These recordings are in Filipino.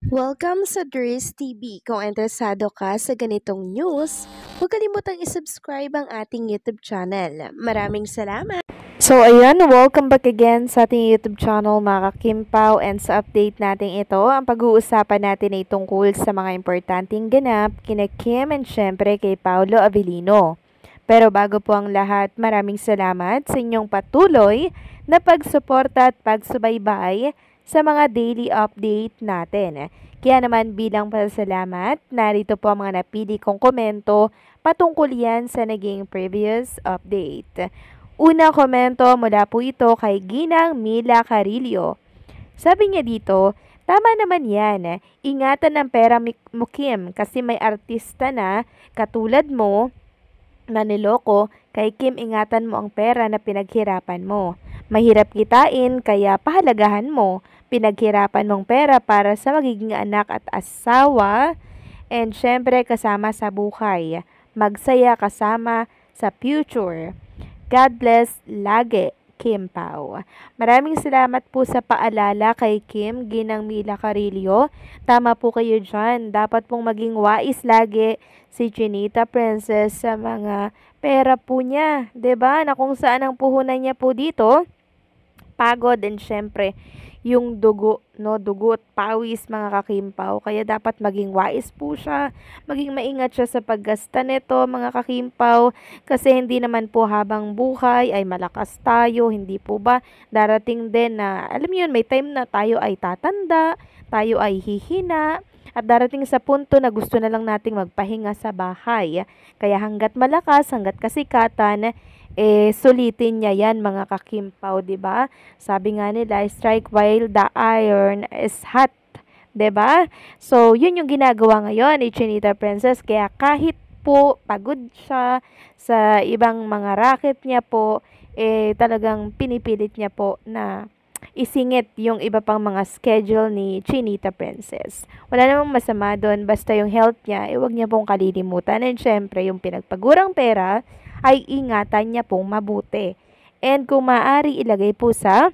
Welcome sa Dries TV. Kung interesado ka sa ganitong news, huwag kalimutang isubscribe ang ating YouTube channel. Maraming salamat! So ayan, welcome back again sa ating YouTube channel mga kakimpaw, and sa update natin ito, ang pag-uusapan natin ay tungkol sa mga importanteng ganap kina Kim and syempre kay Paolo Avellino. Pero bago po ang lahat, maraming salamat sa inyong patuloy na pagsuporta at pagsubaybay sa mga daily update natin. Kaya naman bilang pasasalamat, narito po ang mga napili kong komento patungkol yan sa naging previous update. Una komento mula po ito kay Ginang Mila Carillo. Sabi niya dito, tama naman yan. Ingatan ang pera mo Kim kasi may artista na katulad mo na niloko, kay Kim ingatan mo ang pera na pinaghirapan mo. Mahirap kitain kaya pahalagahan mo. Pinaghirapan mong pera para sa magiging anak at asawa and syempre kasama sa buhay. Magsaya kasama sa future. God bless lagi, Kim Pao. Maraming salamat po sa paalala kay Kim, Ginang Mila Carillo. Tama po kayo dyan. Dapat pong maging wais lagi si Chinita Princess sa mga pera po niya. 'Di ba? Na kung saan ang puhunan niya po dito, pagod and syempre yung dugo, no, dugo at pawis mga kakimpaw. Kaya dapat maging wais po siya, maging maingat siya sa paggasta nito mga kakimpaw, kasi hindi naman po habang buhay ay malakas tayo, hindi po ba darating din na, alam niyo yun, may time na tayo ay tatanda, tayo ay hihina, at darating sa punto na gusto na lang nating magpahinga sa bahay. Kaya hanggat malakas, hanggat kasikatan, sulitin niya yan mga kakimpaw, 'di ba? Sabi nga nila, strike while the iron is hot, 'di ba? So, yun yung ginagawa ngayon ni Chinita Princess, kaya kahit po pagod siya sa ibang mga racket niya po, talagang pinipilit niya po na isingit yung iba pang mga schedule ni Chinita Princess. Wala namang masama doon, basta yung health niya, huwag niya pong kalilimutan. And syempre, yung pinagpagurang pera, ay ingatan niya pong mabuti. And kung maaari, ilagay po sa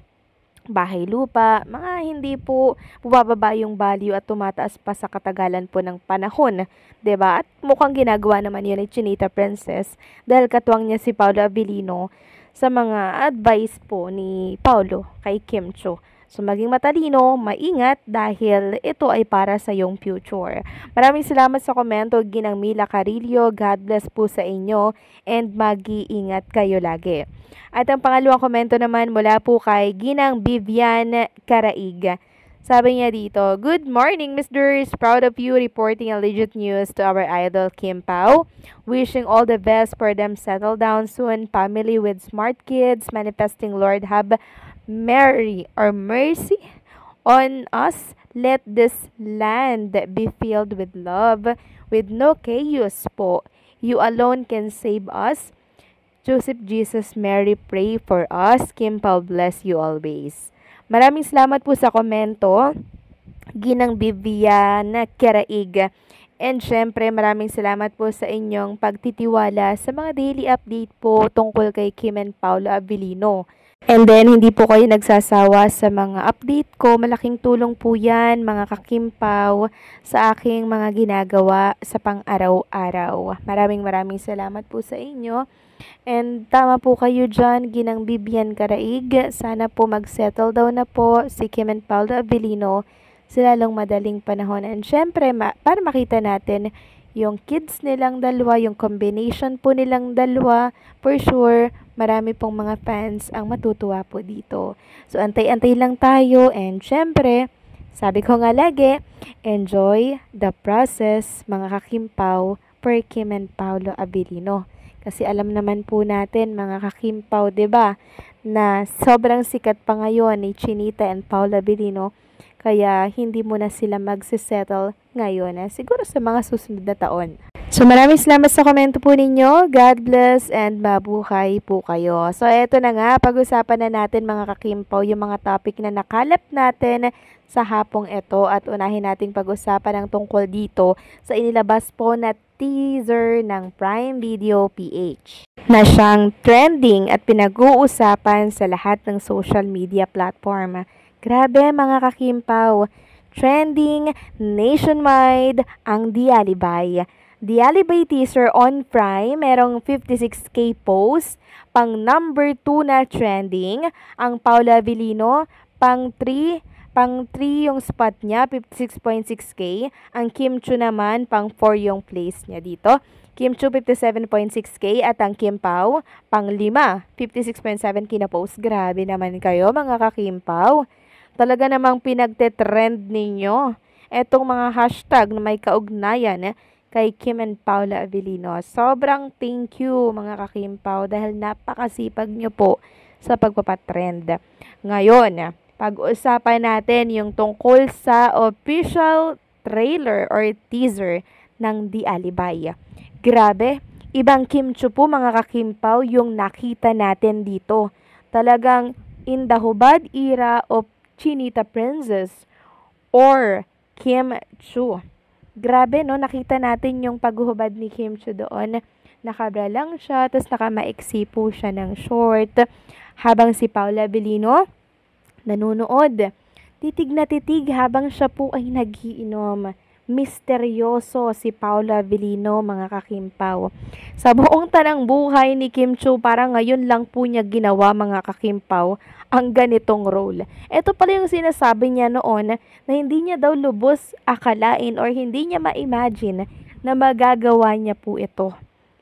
bahay lupa, mga hindi po bumababa yung value at tumataas pa sa katagalan po ng panahon, 'di ba? At mukhang ginagawa naman yun ni Chinita Princess dahil katuwang niya si Paolo Avellino sa mga advice po ni Paolo kay Kim Cho. So, maging matalino, maingat dahil ito ay para sa iyong future. Maraming salamat sa komento, Ginang Mila Carillo. God bless po sa inyo and mag-iingat kayo lagi. At ang pangalawang komento naman mula po kay Ginang Vivian Caraig. Sabi niya dito, good morning, Miss Durs. Proud of you reporting a legit news to our idol, Kim Pao. Wishing all the best for them settle down soon. Family with smart kids. Manifesting Lord have Mary or mercy on us. Let this land be filled with love, with no chaos po. You alone can save us. Joseph, Jesus, Mary, pray for us. Kim Pao, bless you always. Maraming salamat po sa komento, Ginang Vivian Keraig. And syempre, maraming salamat po sa inyong pagtitiwala sa mga daily update po tungkol kay Kim and Paolo Avellino. And then, hindi po kayo nagsasawa sa mga update ko. Malaking tulong po yan, mga kakimpaw, sa aking mga ginagawa sa pang-araw-araw. Maraming salamat po sa inyo. And tama po kayo dyan, Ginang Vivian Caraig. Sana po mag-settle down na po si Kim and Paolo Avellino sa lalong madaling panahon. And syempre, para makita natin yung kids nilang dalawa, yung combination po nilang dalawa, for sure, marami pong mga fans ang matutuwa po dito. So, antay-antay lang tayo, and syempre, sabi ko nga lagi, enjoy the process, mga kakimpaw, for Kim and Paolo Avellino. Kasi alam naman po natin, mga kakimpaw, 'di ba, na sobrang sikat pa ngayon ni Chinita and Paolo Avellino. Kaya hindi mo na sila magsisettle ngayon, siguro sa mga susunod na taon. So maraming salamat sa komento po ninyo. God bless and mabuhay po kayo. So eto na nga, pag-usapan na natin mga kakimpaw yung mga topic na nakalap natin sa hapong ito, at unahin nating pag-usapan ang tungkol dito sa inilabas po na teaser ng Prime Video PH na siyang trending at pinag-uusapan sa lahat ng social media platform. Grabe mga kakimpaw, trending nationwide ang Dialibay. Dialibay teaser on Prime, merong 56k post. Pang number 2 na trending, ang Paula Avellino. Pang 3 yung spot niya, 56.6k. Ang Kim Chiu naman, pang 4 yung place niya dito. Kim Chiu, 57.6k. At ang Kim Pao, pang 5, 56.7k na post. Grabe naman kayo, mga ka-Kim Pao. Talaga namang pinagte-trend ninyo etong mga hashtag na may kaugnayan kay Kim and Paula Avellino. Sobrang thank you, mga ka-Kim Pao, dahil napakasipag nyo po sa pagpapatrend. Ngayon, pag-usapan natin yung tungkol sa official trailer or teaser ng Dialibay. Grabe, ibang Kim Chiu po, mga ka-Kim Pao, yung nakita natin dito. Talagang in the hubad era of Chinita Princess or Kim Chiu. Grabe, no? Nakita natin yung paghuhubad ni Kim Chiu doon. Nakabra lang siya, tapos nakamaiksi po siya ng short. Habang si Paula Avellino nanunood. Titig na titig habang siya po ay nagiinom. Misteryoso si Paula Avellino, mga ka-Kim Pao. Sa buong tanang buhay ni Kim Chiu, parang ngayon lang po niya ginawa, mga ka-Kim Pao, ang ganitong role. Ito pala yung sinasabi niya noon na hindi niya daw lubos akalain or hindi niya ma-imagine na magagawa niya po ito.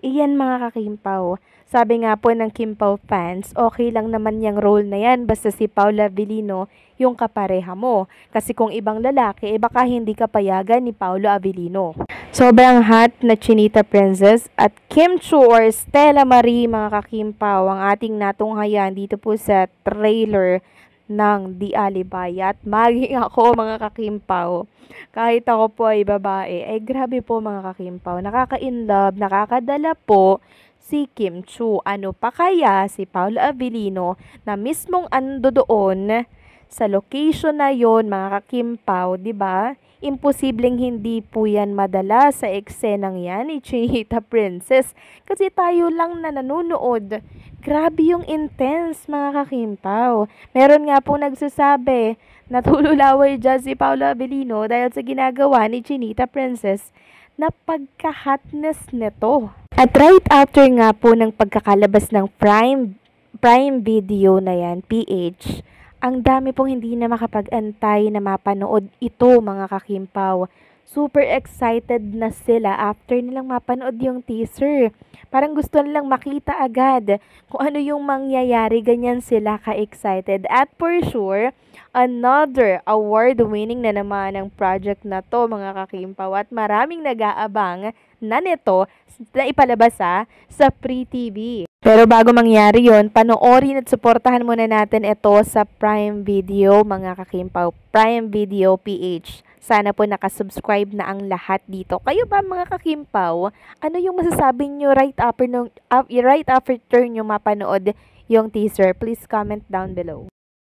Iyan, mga ka-Kim Pao. Sabi nga po ng Kim Pao fans, okay lang naman yung role na yan basta si Paula Avellino yung kapareha mo. Kasi kung ibang lalaki, baka hindi ka payagan ni Paula Avellino. Sobrang hot na Chinita Princess at Kim Chiu or Stella Marie, mga ka-Kim Pao, ang ating natunghayan dito po sa trailer ng Dialibay. At maging ako, mga ka-Kim Pao, kahit ako po ay babae, ay grabe po, mga ka-Kim Pao, nakaka-inlove, nakakadala po si Kim Chiu. Ano pa kaya si Paula Avellino na mismong ando doon sa location na yon, mga ka-Kim Pao, 'di ba? Imposibleng hindi po yan madala sa eksenang yan ni Chinita Princess. Kasi tayo lang na nanonood. Grabe yung intense, mga ka-Kim Pao. Meron nga pong nagsasabi na tululaway dyan si Paula Avellino dahil sa ginagawa ni Chinita Princess na pagka-hotness nito. At right after nga po ng pagkakalabas ng Prime Video na yan, PH, ang dami pong hindi na makapag-antay na mapanood ito, mga ka-Kim Pao. Super excited na sila after nilang mapanood yung teaser. Parang gusto nilang makita agad kung ano yung mangyayari, ganyan sila ka-excited. At for sure, another award-winning na naman ang project na to, mga ka-Kim Pao. At maraming nag-aabang na nito na ipalabas sa Free TV. Pero bago mangyari yon, panoorin at suportahan muna natin ito sa Prime Video, mga ka-Kim Pao. Prime Video PH. Sana po nakasubscribe na ang lahat dito. Kayo ba, mga ka-Kim Pao, ano yung masasabi nyo right after nyo mapanood yung teaser? Please comment down below.